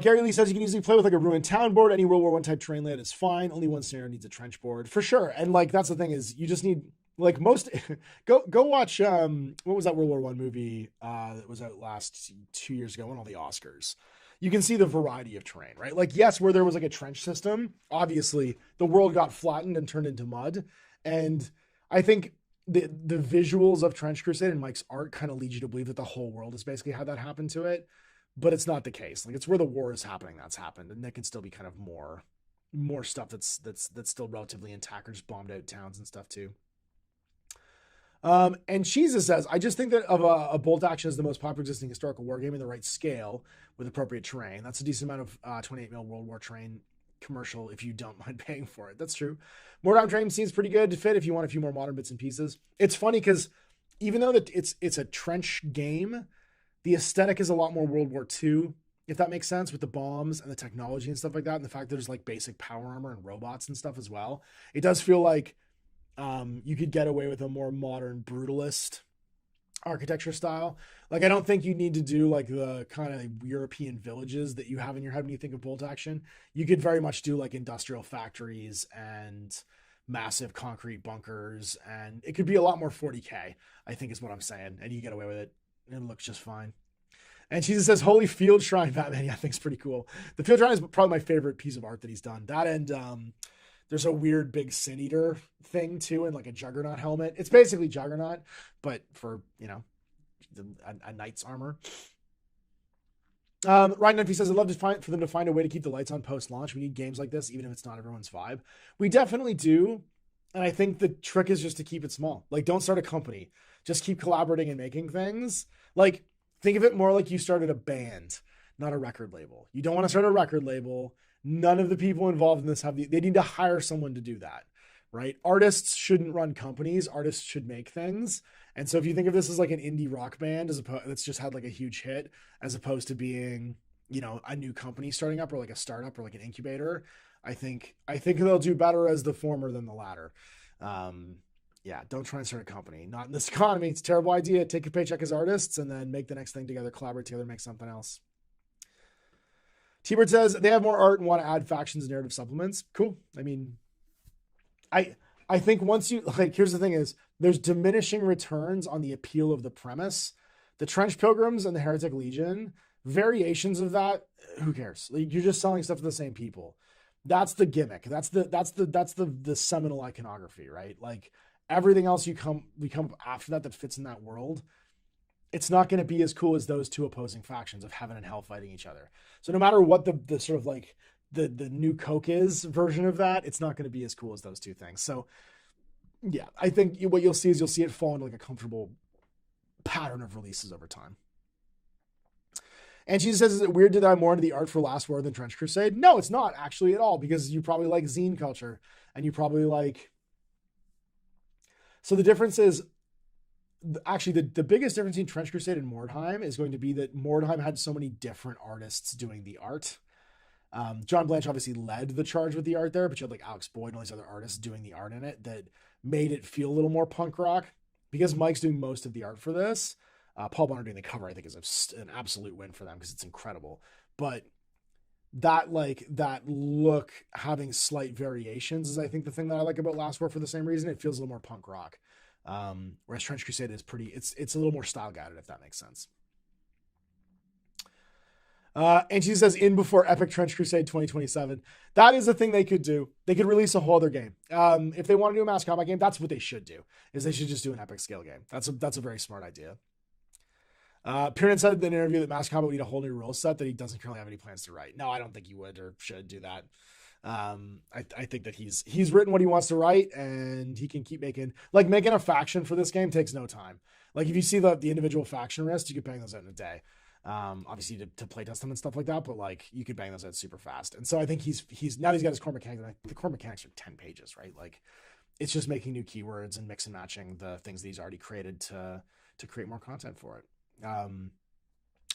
Gary Lee says you can easily play with like a ruined town board. Any World War I type terrain layout is fine. Only one scenario needs a trench board for sure. And like that's the thing is you just need like most go watch what was that World War I movie that was out last 2 years ago, won all the Oscars. You can see the variety of terrain, right? Like yes, where there was like a trench system, obviously the world got flattened and turned into mud. And I think the visuals of Trench Crusade and Mike's art kind of lead you to believe that the whole world is basically how that happened to it. But it's not the case. Like it's where the war is happening that's happened, and there can still be kind of more stuff that's still relatively intact or just bombed out towns and stuff too. And Jesus says, I just think that of a bolt action is the most popular existing historical war game in the right scale with appropriate terrain. That's a decent amount of 28 mil World War terrain commercial if you don't mind paying for it. That's true. Mordheim terrain seems pretty good to fit if you want a few more modern bits and pieces. It's funny because even though that it's a trench game, the aesthetic is a lot more World War II, if that makes sense, with the bombs and the technology and stuff like that. And the fact that there's like basic power armor and robots and stuff as well. It does feel like you could get away with a more modern brutalist architecture style. Like, I don't think you need to do like the kind of European villages that you have in your head when you think of bolt action. You could very much do like industrial factories and massive concrete bunkers. And it could be a lot more 40K, I think is what I'm saying. And you get away with it. It looks just fine. And she says, Holy Field Shrine Batman. Yeah, I think it's pretty cool. The Field Shrine is probably my favorite piece of art that he's done. That and there's a weird big Sin Eater thing too, and like a Juggernaut helmet. It's basically Juggernaut, but for, you know, a knight's armor. Ryan Dunphy says, I'd love for them to find a way to keep the lights on post-launch. We need games like this, even if it's not everyone's vibe. We definitely do. And I think the trick is just to keep it small. Like, don't start a company. Just keep collaborating and making things. Like, think of it more like you started a band, not a record label. You don't want to start a record label. None of the people involved in this they need to hire someone to do that, right? Artists shouldn't run companies. Artists should make things. And so if you think of this as like an indie rock band that's just had like a huge hit, as opposed to being, you know, a new company starting up or like a startup or like an incubator, I think they'll do better as the former than the latter. Yeah, don't try and start a company. Not in this economy. It's a terrible idea. Take a paycheck as artists and then make the next thing together, collaborate together, make something else. T-Bird says they have more art and want to add factions and narrative supplements. Cool. I mean, I think once you, like, here's the thing is there's diminishing returns on the appeal of the premise. The Trench Pilgrims and the Heretic Legion, variations of that, who cares? Like, you're just selling stuff to the same people. That's the gimmick. That's the seminal iconography, right? Like, everything else we come after that fits in that world, it's not going to be as cool as those two opposing factions of heaven and hell fighting each other. So no matter what the sort of like the new Coke is version of that, it's not going to be as cool as those two things. So yeah, I think what you'll see it fall into like a comfortable pattern of releases over time. And she says, is it weird to dive more into the art for Last War than Trench Crusade? No, it's not actually at all, because you probably like zine culture and you probably like, so the difference is, actually, the biggest difference between Trench Crusade and Mordheim is going to be that Mordheim had so many different artists doing the art. John Blanche obviously led the charge with the art there, but you had like Alex Boyd and all these other artists doing the art in it that made it feel a little more punk rock. Because Mike's doing most of the art for this, Paul Bonner doing the cover, I think, is an absolute win for them because it's incredible. But that look having slight variations is, I think, the thing that I like about Last War for the same reason. It feels a little more punk rock. Whereas Trench Crusade is it's a little more style guided, if that makes sense. And she says, in before Epic Trench Crusade 2027. That is a thing they could do. They could release a whole other game. If they want to do a mass combat game, that's what they should do, is they should just do an Epic scale game. That's a very smart idea. Piernan said in an interview that mass combat would need a whole new rule set that he doesn't currently have any plans to write. No, I don't think he would or should do that. I think that he's written what he wants to write, and he can keep making a faction for this game takes no time. Like, if you see the individual faction list, you could bang those out in a day. Obviously to playtest them and stuff like that, but like you could bang those out super fast. And so I think he's now he's got his core mechanics, and the core mechanics are 10 pages, right? Like, it's just making new keywords and mix and matching the things that he's already created to create more content for it.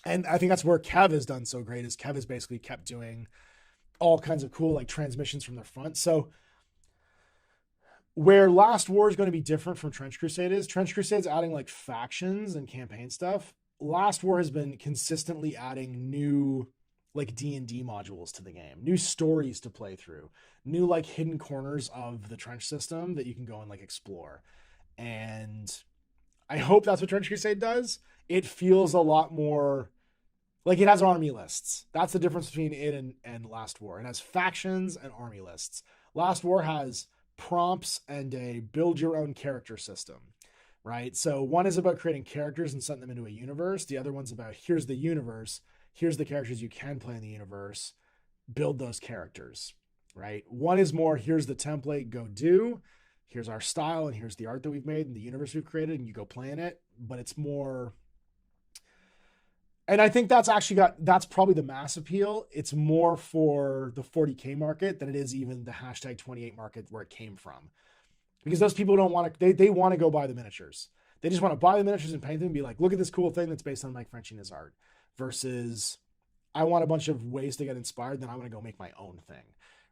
And I think that's where Kev has done so great, is Kev has basically kept doing all kinds of cool like transmissions from the front. So where Last War is going to be different from Trench Crusade is Trench Crusade's adding like factions and campaign stuff. Last War has been consistently adding new like D&D modules to the game, new stories to play through, new like hidden corners of the Trench system that you can go and like explore. And I hope that's what Trench Crusade does. It feels a lot more like it has army lists. That's the difference between it and Last War. It has factions and army lists. Last War has prompts and a build your own character system, right? So one is about creating characters and setting them into a universe. The other one's about here's the universe, here's the characters you can play in the universe, build those characters, right? One is more here's the template, go do. Here's our style and here's the art that we've made and the universe we've created and you go play in it. But it's more, and I think that's probably the mass appeal. It's more for the 40K market than it is even the hashtag 28 market where it came from. Because those people don't want to, they want to go buy the miniatures. They just want to buy the miniatures and paint them and be like, look at this cool thing that's based on Mike French and his art. Versus, I want a bunch of ways to get inspired, then I want to go make my own thing,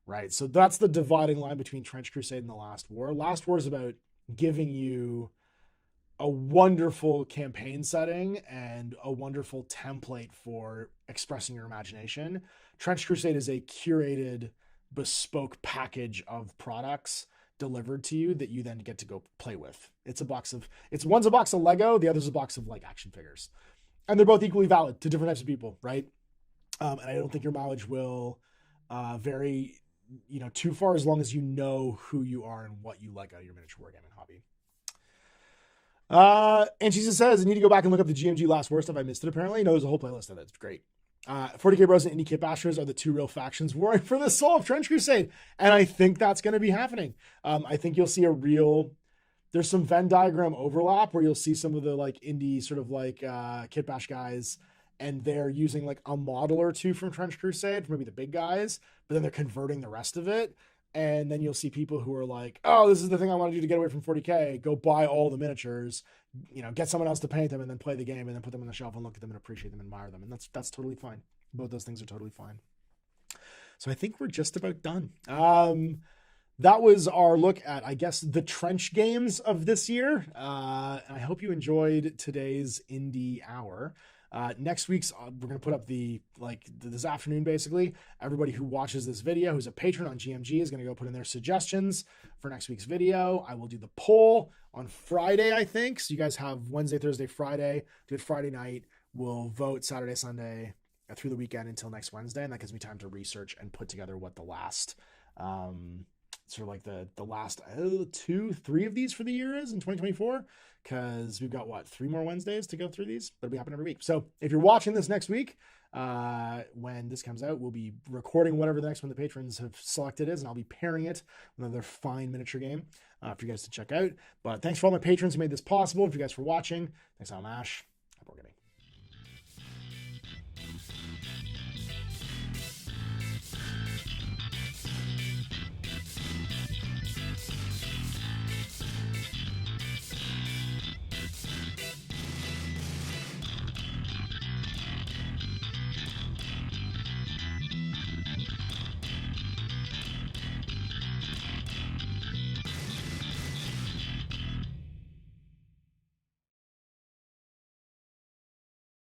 right? So that's the dividing line between Trench Crusade and the Last War. Last War is about giving you a wonderful campaign setting and a wonderful template for expressing your imagination. Trench Crusade is a curated, bespoke package of products delivered to you that you then get to go play with. One's a box of Lego, the other's a box of like action figures. And they're both equally valid to different types of people, right? And I don't think your mileage will vary, too far as long as you know who you are and what you like out of your miniature wargaming hobby. And she just says, I need to go back and look up the GMG Last War stuff. I missed it apparently. No, there's a whole playlist of it. It's great. 40K Bros and Indie Kit Bashers are the two real factions warring for the soul of Trench Crusade. And I think that's going to be happening. I think you'll see there's some Venn diagram overlap where you'll see some of the like indie sort of like Kit Bash guys, and they're using like a model or two from Trench Crusade for maybe the big guys, but then they're converting the rest of it. And then you'll see people who are like, oh, this is the thing I want to do to get away from 40K. Go buy all the miniatures, get someone else to paint them and then play the game and then put them on the shelf and look at them and appreciate them and admire them. And that's totally fine. Both those things are totally fine. So I think we're just about done. That was our look at, I guess, the Trench games of this year. And I hope you enjoyed today's Indie Hour. Next week's, we're going to put up this afternoon, basically. Everybody who watches this video, who's a patron on GMG, is going to go put in their suggestions for next week's video. I will do the poll on Friday, I think. So you guys have Wednesday, Thursday, Friday. Do it Friday night. We'll vote Saturday, Sunday, through the weekend until next Wednesday. And that gives me time to research and put together what the last, sort of like the last 2-3 of these for the year is in 2024. Because we've got, 3 more Wednesdays to go through these? That'll be happening every week. So if you're watching this next week, when this comes out, we'll be recording whatever the next one the patrons have selected is, and I'll be pairing it with another fine miniature game for you guys to check out. But thanks for all my patrons who made this possible. For you guys for watching, thanks, I'm Ash. Happy wargaming.